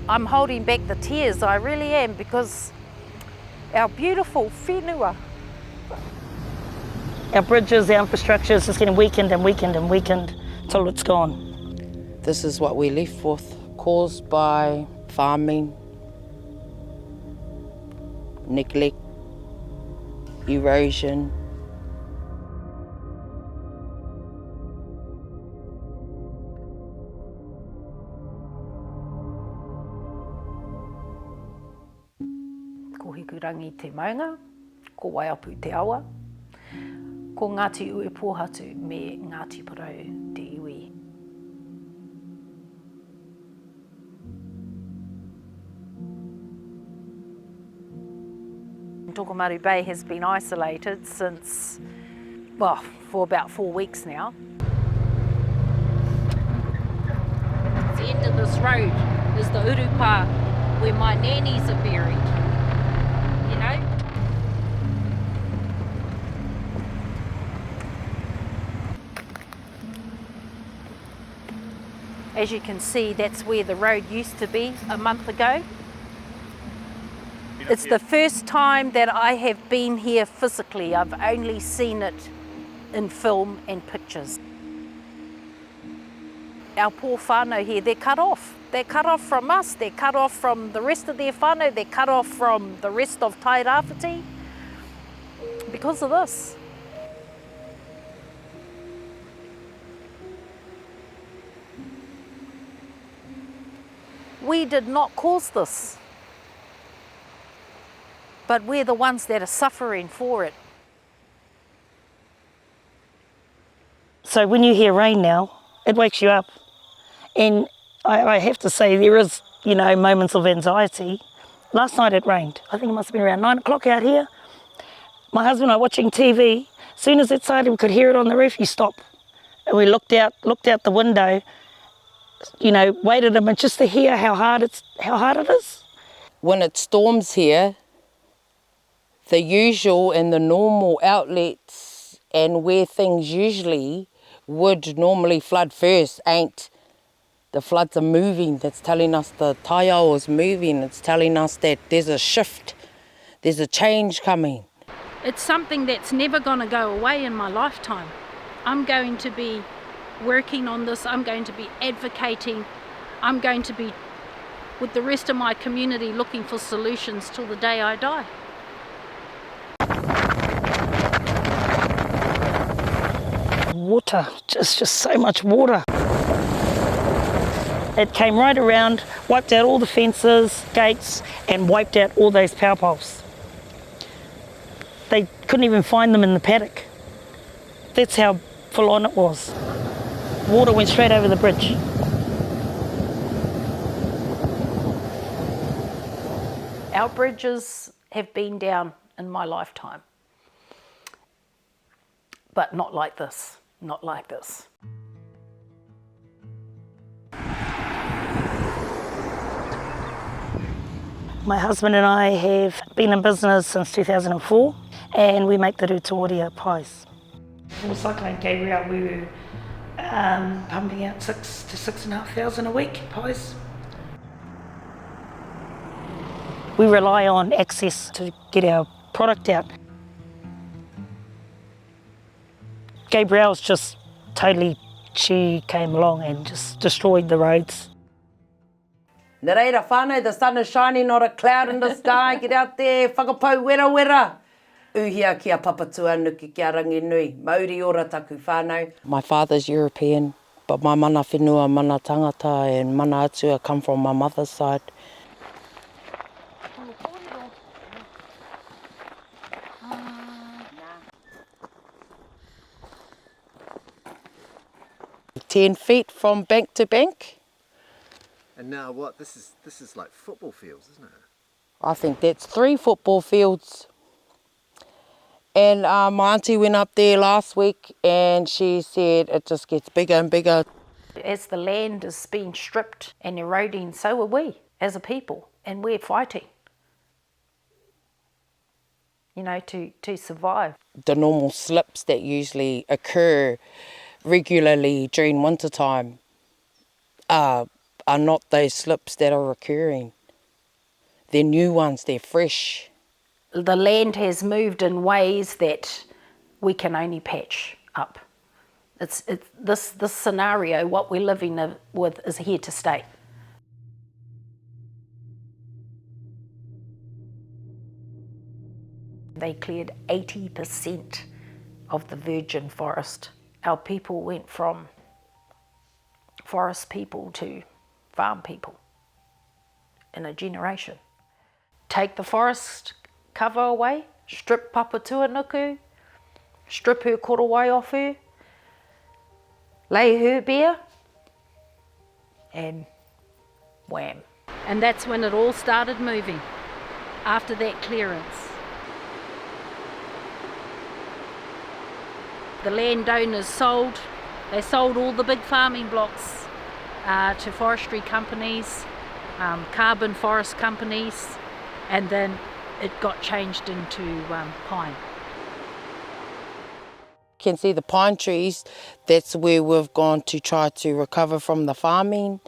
I'm holding back the tears, I really am, because our beautiful whenua. Our bridges, our infrastructure is just getting weakened and weakened and weakened till it's gone. This is what we're left with, caused by farming, neglect, erosion. Ko hikurangi te maunga, ko waiapu te awa, ko Ngāti ue pōhatu me Ngāti Porou te iwi. Tokomaru Bay has been isolated since, well, for about 4 weeks now. The end of this road is the Urupa where my nannies are buried, you know? As you can see, that's where the road used to be a month ago. It's the first time that I have been here physically. I've only seen it in film and pictures. Our poor whānau here, they're cut off. They're cut off from us, they're cut off from the rest of their whānau, they're cut off from the rest of Tairāwhiti because of this. We did not cause this, but we're the ones that are suffering for it. So when you hear rain now, it wakes you up. And I have to say there is, moments of anxiety. Last night it rained. I think it must have been around 9 o'clock out here. My husband and I were watching TV. As soon as it started, we could hear it on the roof, you stop. And we looked out the window, waited a minute just to hear how hard it is. When it storms here, the usual and the normal outlets and where things usually would normally flood first ain't. The floods are moving. That's telling us the taiao is moving. It's telling us that there's a shift, there's a change coming. It's something that's never going to go away in my lifetime. I'm going to be working on this. I'm going to be advocating. I'm going to be with the rest of my community looking for solutions till the day I die. Water, just so much water. It came right around, wiped out all the fences, gates, and wiped out all those power poles. They couldn't even find them in the paddock. That's how full on it was. Water went straight over the bridge. Our bridges have been down in my lifetime, but not like this, not like this. My husband and I have been in business since 2004 and we make the Tairāwhiti pies. Before Cyclone Gabrielle, we were pumping out 6,000 to 6,500 a week pies. We rely on access to get our product out. Gabrielle's just she came along and just destroyed the roads. Nā reira whānau, the sun is shining, not a cloud in the sky. Get out there, whakapau wera wera. Uhia kia papatua nuki kia rangi nui. Mauri ora taku whānau. My father's European, but my mana whenua, mana tangata and mana atua come from my mother's side. Ten feet from bank to bank. And now what? This is like football fields, isn't it? I think that's 3 football fields. And my auntie went up there last week and she said it just gets bigger and bigger. As the land is being stripped and eroding, so are we as a people, and we're fighting, to survive. The normal slips that usually occur regularly during winter time are are not those slips that are occurring. They're new ones, they're fresh. The land has moved in ways that we can only patch up. This scenario, what we're living with, is here to stay. They cleared 80% of the virgin forest. Our people went from forest people to farm people in a generation. Take the forest cover away, strip Papatuanuku, strip her korowai off her, lay her bare, and wham. And that's when it all started moving, after that clearance. The landowners sold all the big farming blocks to forestry companies, carbon forest companies, and then it got changed into pine. You can see the pine trees, that's where we've gone to try to recover from the farming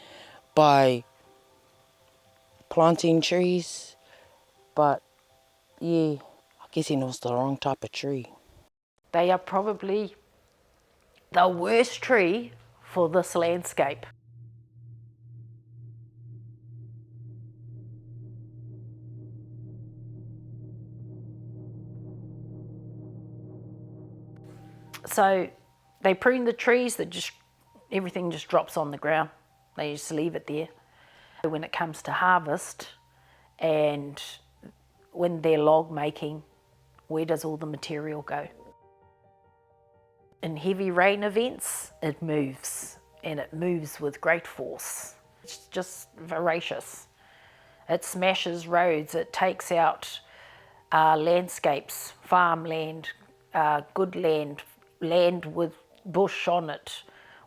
by planting trees. But yeah, I guess it was the wrong type of tree. They are probably the worst tree for this landscape. So they prune the trees, everything just drops on the ground. They just leave it there. When it comes to harvest and when they're log making, where does all the material go? In heavy rain events, it moves, and it moves with great force. It's just voracious. It smashes roads, it takes out landscapes, farmland, good land, land with bush on it,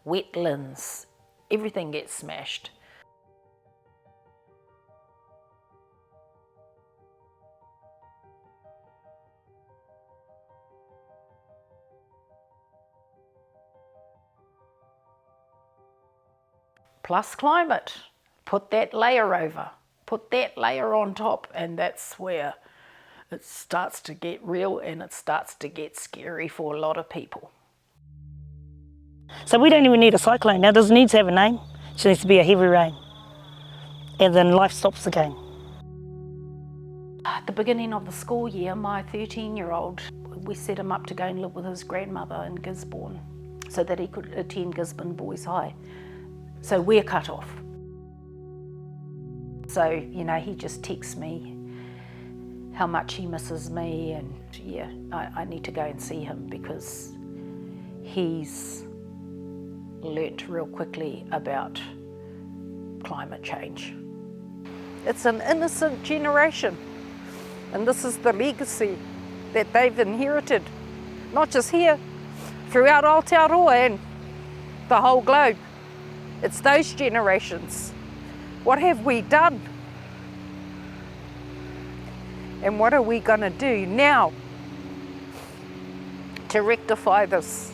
wetlands, everything gets smashed. Plus climate, put that layer over, put that layer on top, and that's where it starts to get real and it starts to get scary for a lot of people. So we don't even need a cyclone. Now it doesn't need to have a name, it just needs to be a heavy rain. And then life stops again. At the beginning of the school year, my 13-year-old, we set him up to go and live with his grandmother in Gisborne so that he could attend Gisborne Boys High. So we're cut off. So, you know, he just texts me how much he misses me, and yeah, I need to go and see him because he's learnt real quickly about climate change. It's an innocent generation, and this is the legacy that they've inherited, not just here, throughout Aotearoa and the whole globe. It's those generations. What have we done? And what are we going to do now to rectify this?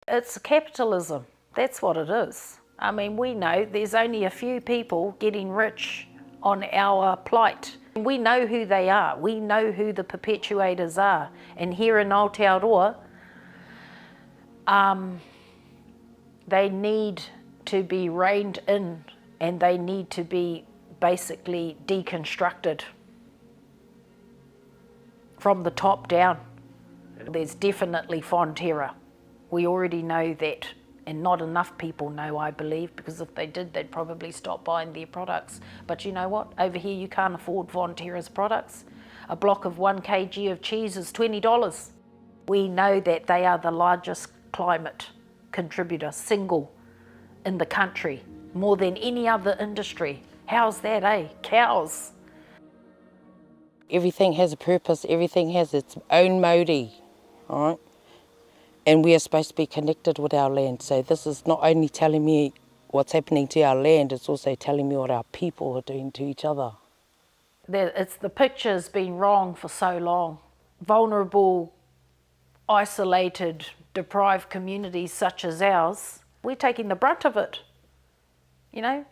It's capitalism. That's what it is. I mean, we know there's only a few people getting rich on our plight. We know who they are. We know who the perpetuators are. And here in Aotearoa, they need to be reined in and they need to be basically deconstructed from the top down. There's definitely Fonterra. We already know that, and not enough people know, I believe, because if they did, they'd probably stop buying their products. But you know what? Over here, you can't afford Fonterra's products. A block of 1 kg of cheese is $20. We know that they are the largest climate contributor, single, in the country, more than any other industry. How's that, eh? Cows. Everything has a purpose, everything has its own modi, all right? And we are supposed to be connected with our land. So this is not only telling me what's happening to our land, it's also telling me what our people are doing to each other. The picture's been wrong for so long. vulnerable, isolated, deprived communities such as ours, we're taking the brunt of it, you know,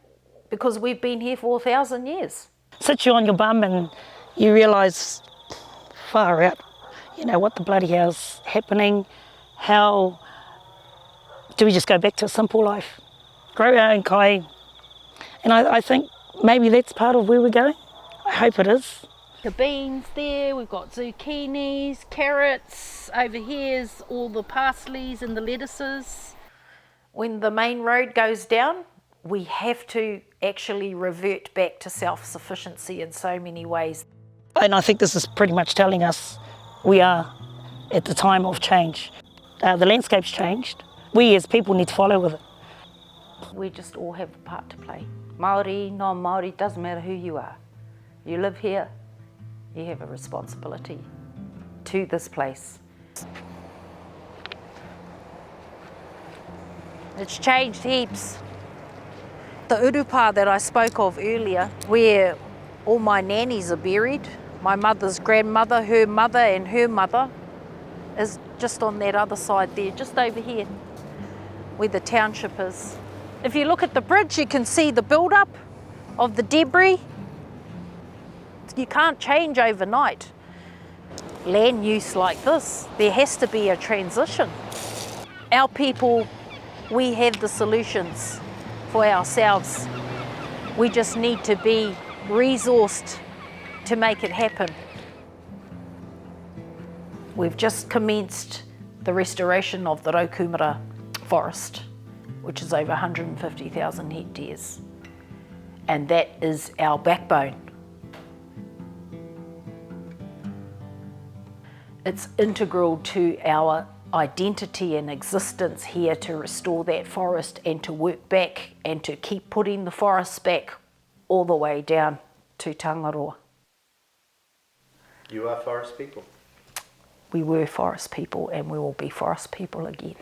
because we've been here for 1,000 years. Sit you on your bum and you realise, far out, you know, what the bloody hell's happening. How do we just go back to a simple life? Grow our own kai. And I think maybe that's part of where we're going. I hope it is. The beans there, we've got zucchinis, carrots, over here's all the parsleys and the lettuces. When the main road goes down, we have to actually revert back to self-sufficiency in so many ways. And I think this is pretty much telling us we are at the time of change. The landscape's changed. We as people need to follow with it. We just all have a part to play. Māori, non-Māori, doesn't matter who you are. You live here, you have a responsibility to this place. It's changed heaps. The Urupa that I spoke of earlier, where all my nannies are buried, my mother's grandmother, her mother and her mother, is just on that other side there, just over here, where the township is. If you look at the bridge, you can see the build-up of the debris. You can't change overnight. Land use like this, there has to be a transition. Our people, we have the solutions for ourselves. We just need to be resourced to make it happen. We've just commenced the restoration of the Raukumara forest, which is over 150,000 hectares. And that is our backbone. It's integral to our identity and existence here to restore that forest and to work back and to keep putting the forests back all the way down to Tangaroa. You are forest people. We were forest people and we will be forest people again.